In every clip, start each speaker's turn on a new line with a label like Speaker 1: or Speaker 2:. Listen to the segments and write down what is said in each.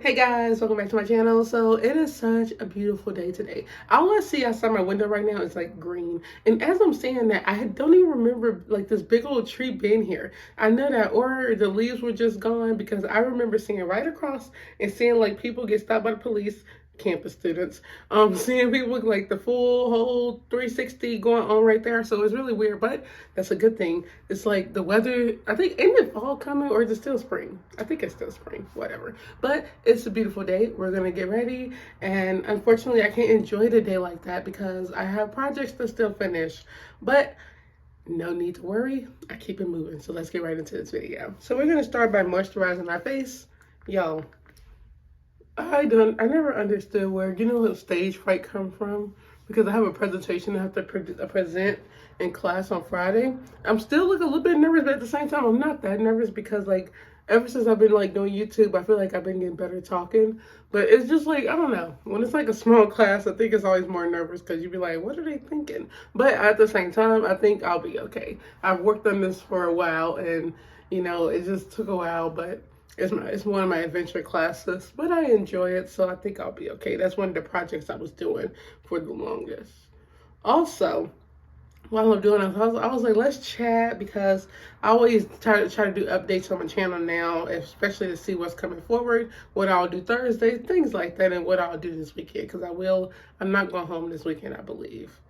Speaker 1: Hey guys, welcome back to my channel. So it is such a beautiful day today. All I see outside my window right now is like green. And as I'm saying that, I don't even remember like this big old tree being here. I know that, or the leaves were just gone, because I remember seeing right across and seeing like people get stopped by the police, campus students, seeing people with like the full whole 360 going on right there. So it's really weird, but that's a good thing. It's like the weather, I think, ain't it fall coming, or is it still spring? I think it's still spring, whatever. But it's a beautiful day. We're gonna get ready, and unfortunately I can't enjoy the day like that because I have projects to still finish, but no need to worry, I keep it moving. So let's get right into this video. So we're gonna start by moisturizing our face. Yo, I never understood where, stage fright come from, because I have a presentation I have to present in class on Friday. I'm still like a little bit nervous, but at the same time, I'm not that nervous because like ever since I've been like doing YouTube, I feel like I've been getting better talking. But it's just like, I don't know. When it's like a small class, I think it's always more nervous because you be like, what are they thinking? But at the same time, I think I'll be okay. I've worked on this for a while, and it just took a while, but it's one of my adventure classes, but I enjoy it, so I think I'll be okay. That's one of the projects I was doing for the longest. Also, while I'm doing it, I was like, let's chat, because I always try to do updates on my channel now, especially to see what's coming forward, what I'll do Thursday, things like that, and what I'll do this weekend, because I'm not going home this weekend, I believe.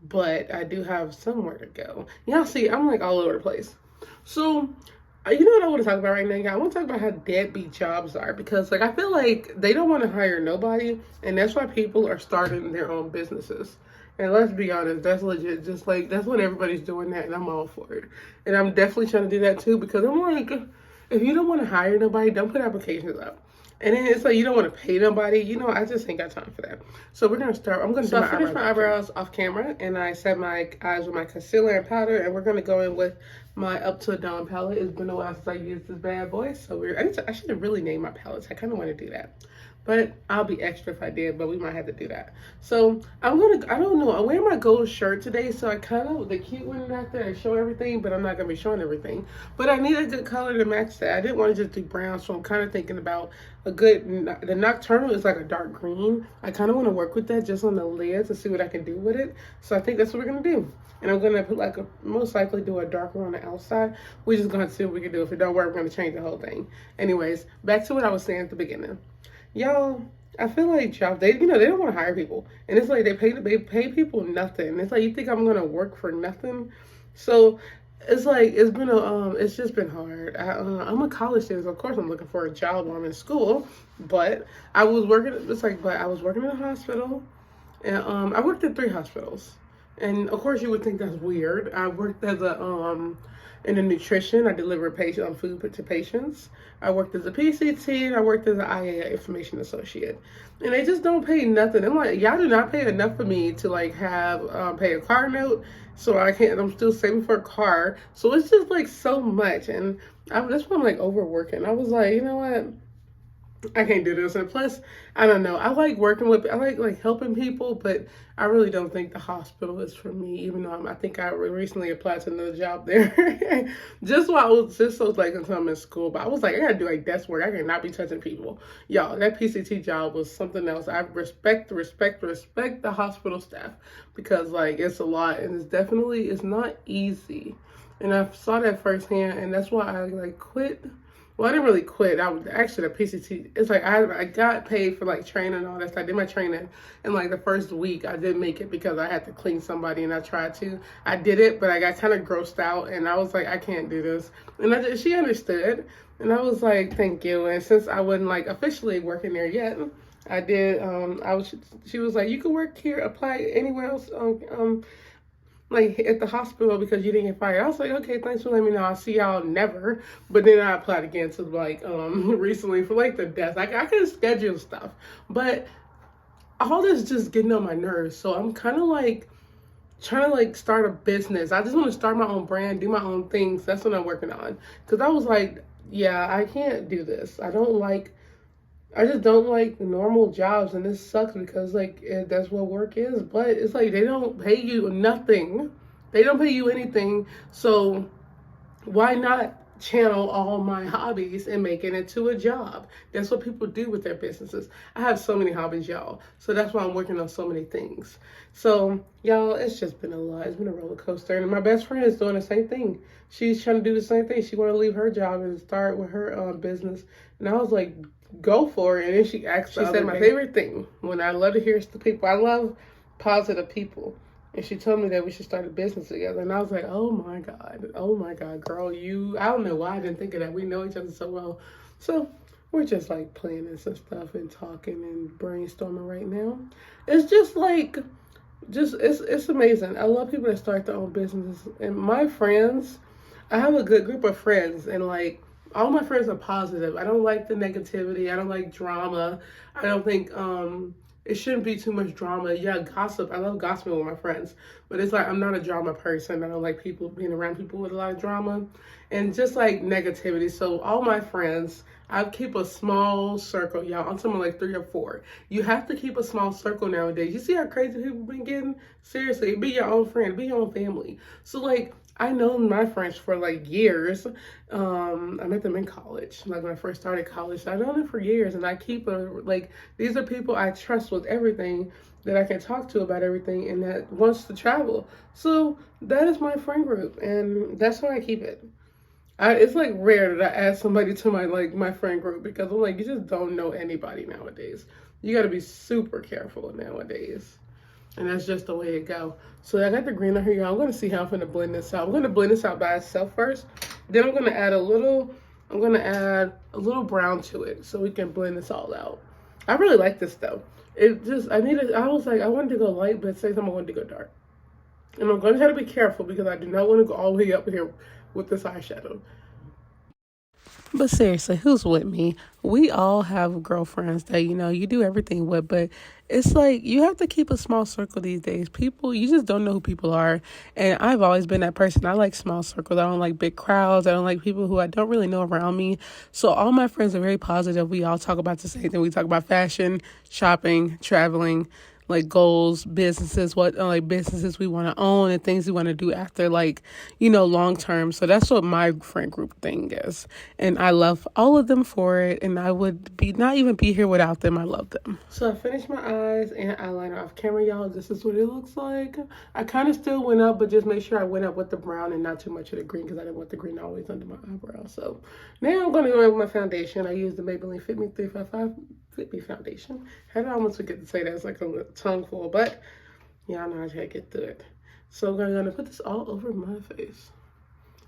Speaker 1: But I do have somewhere to go. Y'all see, I'm like all over the place. So, you know what I want to talk about right now? I want to talk about how deadbeat jobs are, because like I feel like they don't want to hire nobody, and that's why people are starting their own businesses. And let's be honest, that's legit. Just like that's what everybody's doing that, and I'm all for it. And I'm definitely trying to do that too, because I'm like, if you don't want to hire nobody, don't put applications up. And then it's like you don't want to pay nobody. I just ain't got time for that. So we're gonna start. I'm gonna finish my eyebrows off camera, and I set my eyes with my concealer and powder, and we're gonna go in with my Up to Dawn palette. It's been a while since I used this bad boy, so I should have really named my palettes. I kind of want to do that, but I'll be extra if I did, but we might have to do that. So I don't know, I'm wearing my gold shirt today, so I kind of, the cute one right there, I show everything, but I'm not going to be showing everything. But I need a good color to match that. I didn't want to just do brown, so I'm kind of thinking about the Nocturnal is like a dark green. I kind of want to work with that just on the lid to see what I can do with it. So I think that's what we're going to do. And I'm going to put most likely do a darker on the outside. We're just going to see what we can do. If it don't work, we're going to change the whole thing. Anyways, back to what I was saying at the beginning. Y'all, I feel like jobs, they don't want to hire people. And it's like they pay people nothing. It's like, you think I'm going to work for nothing? So it's like, it's just been hard. I'm a college student, so of course I'm looking for a job while I'm in school. But I was working in a hospital, and I worked at 3 hospitals. And of course you would think that's weird. I worked as in the nutrition. I delivered food to patients. I worked as a PCT, and I worked as an IA, information associate. And they just don't pay nothing. I'm like, y'all do not pay enough for me to like have pay a car note. So I'm still saving for a car. So it's just like so much. And that's why I'm like overworking. I was like, you know what? I can't do this. And plus, I don't know. I like like helping people, but I really don't think the hospital is for me, even though I think I recently applied to another job there. just so like until I'm in school. But I was like, I gotta do like desk work. I cannot be touching people. Y'all, that PCT job was something else. I respect the hospital staff, because like it's a lot, and it's not easy. And I saw that firsthand, and that's why I like quit. Well, I didn't really quit. I was actually the PCT. It's like I got paid for like training and all that stuff. I did my training, and like the first week I didn't make it because I had to clean somebody, and I tried to. I did it, but I got kind of grossed out, and I was like, I can't do this. And she understood, and I was like, thank you. And since I wasn't like officially working there yet, I did. She was like, you can work here, apply anywhere else. Like at the hospital because you didn't get fired. I was like, okay, thanks for letting me know. I'll see y'all never. But then I applied again to like recently for like the desk. I could schedule stuff, but all this just getting on my nerves. So I'm kind of like trying to like start a business. I just want to start my own brand, do my own things. That's what I'm working on. Because I was like, yeah, I can't do this. I just don't like normal jobs, and this sucks because like that's what work is. But it's like they don't pay you nothing. They don't pay you anything. So why not channel all my hobbies and make it into a job. That's what people do with their businesses. I have so many hobbies, y'all. So that's why I'm working on so many things. So, y'all, it's just been a lot. It's been a roller coaster. And my best friend is doing the same thing. She's trying to do the same thing. She want to leave her job and start with her business. And I was like, go for it. And then she asked, she said, my favorite thing, when I love to hear the people, I love positive people. And she told me that we should start a business together. And I was like, oh my God, girl, I don't know why I didn't think of that. We know each other so well. So we're just like planning some stuff and talking and brainstorming right now. It's just like, it's amazing. I love people that start their own businesses. And my friends, I have a good group of friends, and like, all my friends are positive. I don't like the negativity. I don't like drama. I don't think, it shouldn't be too much drama. Yeah, gossip. I love gossiping with my friends. But it's like, I'm not a drama person. I don't like people being around people with a lot of drama. And just like negativity. So all my friends, I keep a small circle, y'all. I'm talking like 3 or 4. You have to keep a small circle nowadays. You see how crazy people been getting? Seriously, be your own friend. Be your own family. So like, I know my friends for like years. I met them in college, like when I first started college. So I know them for years, and I keep these are people I trust with everything, that I can talk to about everything, and that wants to travel. So that is my friend group, and that's how I keep it. It's like rare that I add somebody to my friend group, because I'm like, you just don't know anybody nowadays. You got to be super careful nowadays. And that's just the way it go. So I got the green on here, y'all. I'm going to see how I'm going to blend this out. I'm going to blend this out by itself first. Then I'm going to add a little brown to it so we can blend this all out. I really like this though. I was like, I wanted to go light, but at the same time I wanted to go dark. And I'm going to try to be careful because I do not want to go all the way up here with this eyeshadow. But seriously, who's with me? We all have girlfriends that, you do everything with, but it's like, you have to keep a small circle these days. People, you just don't know who people are. And I've always been that person. I like small circles. I don't like big crowds. I don't like people who I don't really know around me. So all my friends are very positive. We all talk about the same thing. We talk about fashion, shopping, traveling, like goals, businesses, businesses we want to own and things we want to do after, long term. So that's what my friend group thing is. And I love all of them for it. And I would not even be here without them. I love them. So I finished my eyes and eyeliner off camera, y'all. This is what it looks like. I kind of still went up, but just make sure I went up with the brown and not too much of the green, because I didn't want the green always under my eyebrow. So now I'm going to go in with my foundation. I used the Maybelline Fit Me 355 Fit Me foundation. I almost forget to say that. It's like a tongue full, but y'all know I gotta get through it. So I'm gonna put this all over my face.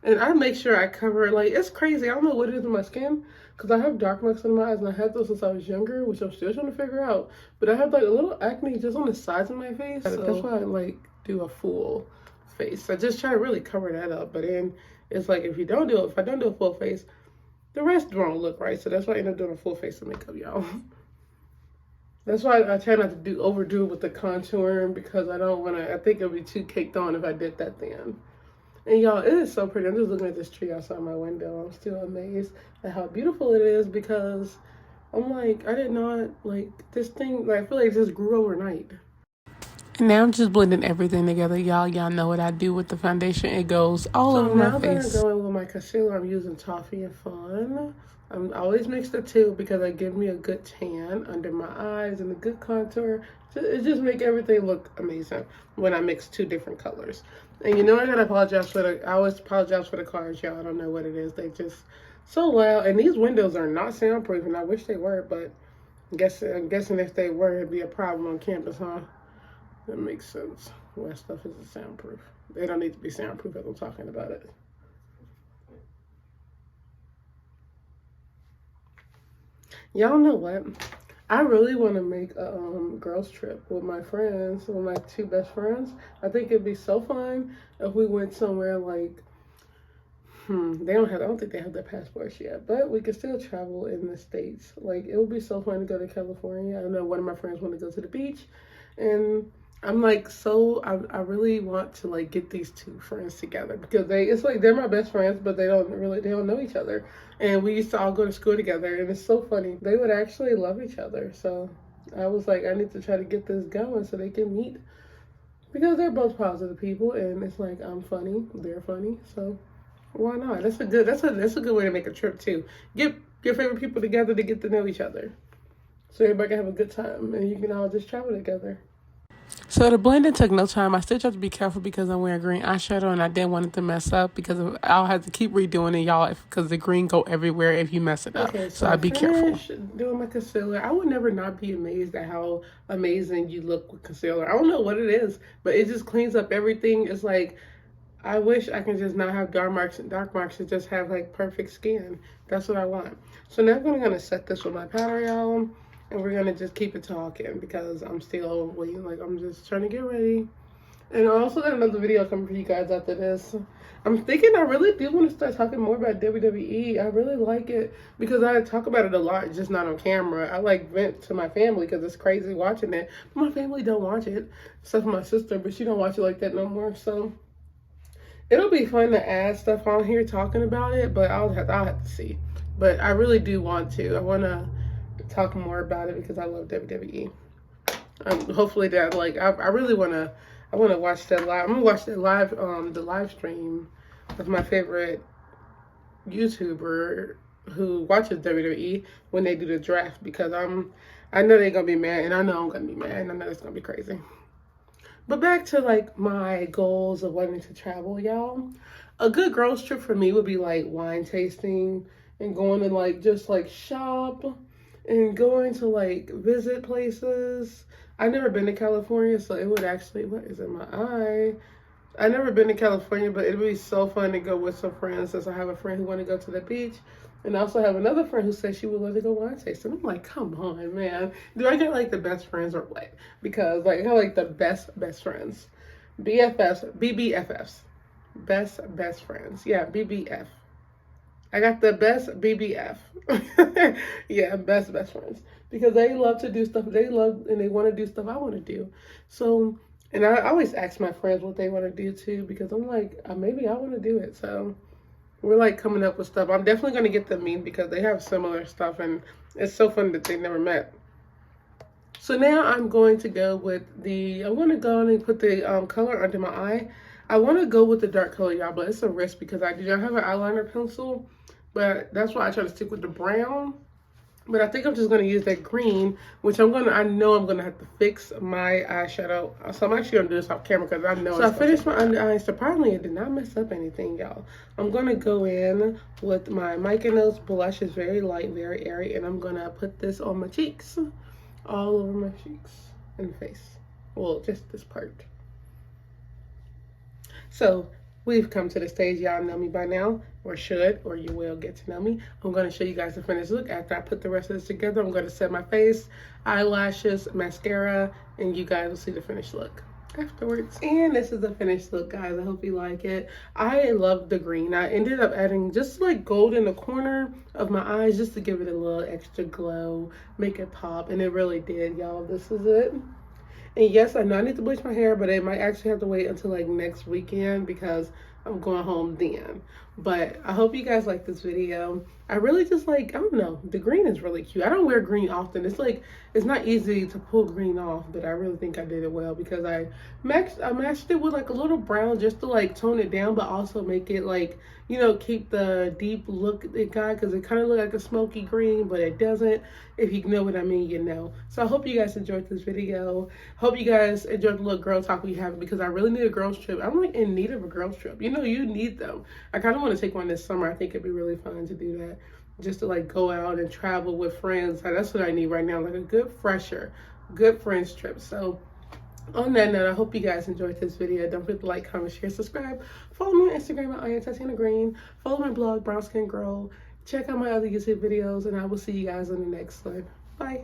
Speaker 1: And I make sure I cover, it's crazy. I don't know what it is in my skin, because I have dark marks in my eyes, and I had those since I was younger, which I'm still trying to figure out. But I have a little acne just on the sides of my face. So that's why I do a full face. I just try to really cover that up. But then it's like, if I don't do a full face, the rest don't look right. So that's why I end up doing a full face of makeup, y'all. That's why I try not to overdo it with the contouring, because I don't want to, I think it would be too caked on if I did that then. And y'all, it is so pretty. I'm just looking at this tree outside my window. I'm still amazed at how beautiful it is, because I'm like, I did not, this thing, I feel like it just grew overnight. And now I'm just blending everything together, y'all. Y'all know what I do with the foundation. It goes all over my face. So now that I'm going with my concealer, I'm using Toffee and Fun. I always mix the two because it gives me a good tan under my eyes and a good contour. It just makes everything look amazing when I mix 2 different colors. And I gotta apologize I always apologize for the cars, y'all. I don't know what it is. They just so loud. And these windows are not soundproof, and I wish they were, but I'm guessing if they were, it'd be a problem on campus, huh? That makes sense. Where stuff isn't soundproof. They don't need to be soundproof as I'm talking about it. Y'all know what? I really want to make a girls trip with my friends, with my 2 best friends. I think it'd be so fun if we went somewhere I don't think they have their passports yet, but we could still travel in the States. It would be so fun to go to California. I know one of my friends want to go to the beach, and I'm I really want to get these 2 friends together, because they're my best friends, but they don't know each other. And we used to all go to school together, and it's so funny. They would actually love each other. So I was like, I need to try to get this going so they can meet, because they're both positive people, and it's I'm funny, they're funny. So Why not? That's a good way to make a trip too. Get your favorite people together to get to know each other. So everybody can have a good time and you can all just travel together. So the blending took no time. I still have to be careful because I'm wearing green eyeshadow and I didn't want it to mess up because I'll have to keep redoing it, y'all, because the green go everywhere if you mess it up. Okay, so I'll be careful. Doing my concealer. I would never not be amazed at how amazing you look with concealer. I don't know what it is, but it just cleans up everything. It's like, I wish I can just not have dark marks and just have like perfect skin. That's what I want. So now I'm gonna set this with my powder, y'all. And we're gonna just keep it talking because I'm still waiting. Like, I'm just trying to get ready. And I also got another video coming for you guys after this. I'm thinking I really do want to start talking more about WWE. I really like it because I talk about it a lot, just not on camera. I like vent to my family because it's crazy watching it. But my family don't watch it, except for my sister, but she don't watch it like that no more. So it'll be fun to add stuff on here talking about it, but I'll have to see. But I really do want to. I want to talk more about it because I love WWE. Hopefully that, like, I really want to watch that live. I'm gonna watch that live, the live stream with my favorite YouTuber who watches WWE when they do the draft because I know they're gonna be mad and I know I'm gonna be mad and I know it's gonna be crazy. But back to like my goals of wanting to travel, y'all. A good girls trip for me would be like wine tasting and going to like just like shop and going to like visit places. I've never been to California, so it would actually, what is in my eye? I've never been to California, but it would be so fun to go with some friends since I have a friend who want to go to the beach. And I also have another friend who said she would love to go wine tasting. I'm like, come on, man. Do I get like the best friends or what? Because like I have like the best friends. BFFs, BBFFs. Best friends. Yeah, BBF. I got the best BBF. Yeah, best friends. Because they love to do stuff. They love and they want to do stuff I want to do. So, and I always ask my friends what they want to do too because I'm like, maybe I want to do it. So we're like coming up with stuff. I'm definitely going to get them meet because they have similar stuff and it's so fun that they never met. So now I'm going to go with I'm going to go in and put the color under my eye. I want to go with the dark color, y'all, but it's a risk because I do not have an eyeliner pencil. But that's why I try to stick with the brown. But I think I'm just going to use that green, which I know I'm going to have to fix my eyeshadow. So I'm actually going to do this off camera because I know. So I finished my under eye. Surprisingly, it did not mess up anything, y'all. I'm going to go in with my Mykonos blush. It's very light, very airy. And I'm going to put this on my cheeks. All over my cheeks and face. Well, just this part. So we've come to the stage. Y'all know me by now, or should, or you will get to know me. I'm going to show you guys the finished look. After I put the rest of this together, I'm going to set my face, eyelashes, mascara, and you guys will see the finished look afterwards. And this is the finished look, guys. I hope you like it. I love the green. I ended up adding just like gold in the corner of my eyes just to give it a little extra glow, make it pop, and it really did, y'all. This is it. And yes, I know I need to bleach my hair, but it might actually have to wait until like next weekend because I'm going home then. But I hope you guys like this video. I really just like, I don't know, the green is really cute. I don't wear green often. It's like, it's not easy to pull green off, but I really think I did it well because I matched it with like a little brown just to like tone it down, but also make it like, you know, keep the deep look it got because it kind of looked like a smoky green, but it doesn't. If you know what I mean, you know. So I hope you guys enjoyed this video. Hope you guys enjoyed the little girl talk we have because I really need a girls trip. I'm like in need of a girls trip. You know, you need them. I kind of want to take one this summer. I think it'd be really fun to do that. Just to like go out and travel with friends. That's what I need right now, like a good good friends trip. So on that note, I hope you guys enjoyed this video. Don't forget to like, comment, share, subscribe. Follow me on Instagram at @TatianaGreen. Follow my blog, Brownskinndgirl. Check out my other YouTube videos, and I will see you guys in the next one. Bye.